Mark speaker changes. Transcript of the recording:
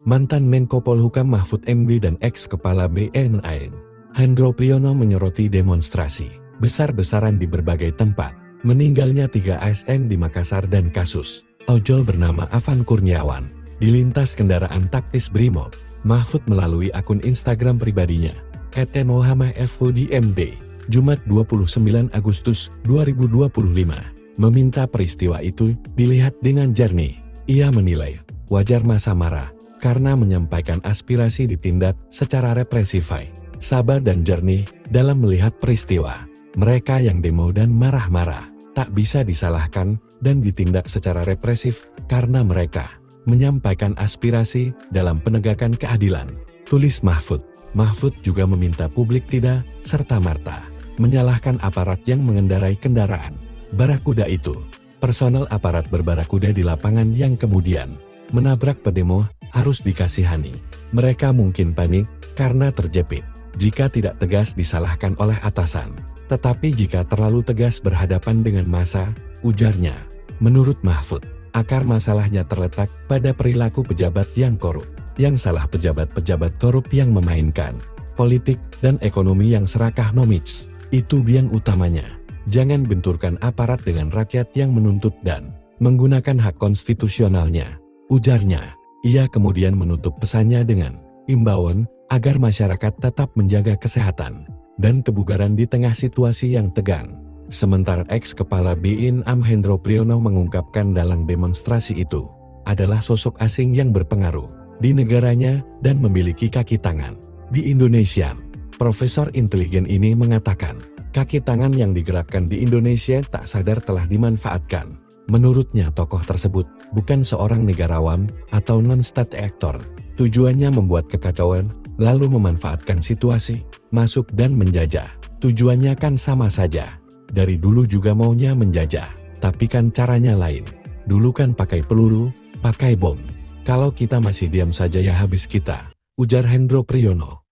Speaker 1: Mantan Menko Polhukam Mahfud MD dan ex-kepala BNN, Hendro Priyono menyoroti demonstrasi besar-besaran di berbagai tempat, meninggalnya 3 ASN di Makassar dan kasus ojol bernama Avan Kurniawan dilintas kendaraan taktis Brimob. Mahfud melalui akun Instagram pribadinya, @mohamafudimd, Jumat 29 Agustus 2025, meminta peristiwa itu dilihat dengan jernih. Ia menilai, wajar masa marah, karena menyampaikan aspirasi ditindak secara represif, sabar dan jernih dalam melihat peristiwa. Mereka yang demo dan marah-marah, tak bisa disalahkan dan ditindak secara represif karena mereka menyampaikan aspirasi dalam penegakan keadilan, tulis Mahfud. Mahfud juga meminta publik tidak serta-merta menyalahkan aparat yang mengendarai kendaraan barakuda itu. Personel aparat berbarakuda di lapangan yang kemudian menabrak pedemo harus dikasihani. Mereka mungkin panik karena terjepit. Jika tidak tegas disalahkan oleh atasan, tetapi jika terlalu tegas berhadapan dengan massa, ujarnya. Menurut Mahfud, akar masalahnya terletak pada perilaku pejabat yang korup. Yang salah pejabat-pejabat korup yang memainkan politik dan ekonomi yang serakah nomits. Itu biang utamanya. Jangan benturkan aparat dengan rakyat yang menuntut dan menggunakan hak konstitusionalnya, ujarnya. Ia kemudian menutup pesannya dengan imbauan agar masyarakat tetap menjaga kesehatan dan kebugaran di tengah situasi yang tegang. Sementara ex-kepala BNN Hendro Priyono mengungkapkan dalam demonstrasi itu adalah sosok asing yang berpengaruh di negaranya dan memiliki kaki tangan di Indonesia. Profesor intelijen ini mengatakan, kaki tangan yang digerakkan di Indonesia tak sadar telah dimanfaatkan. Menurutnya tokoh tersebut bukan seorang negarawan atau non-state actor. Tujuannya membuat kekacauan, lalu memanfaatkan situasi, masuk dan menjajah. Tujuannya kan sama saja. Dari dulu juga maunya menjajah, tapi kan caranya lain. Dulu kan pakai peluru, pakai bom. Kalau kita masih diam saja ya habis kita, ujar Hendro Priyono.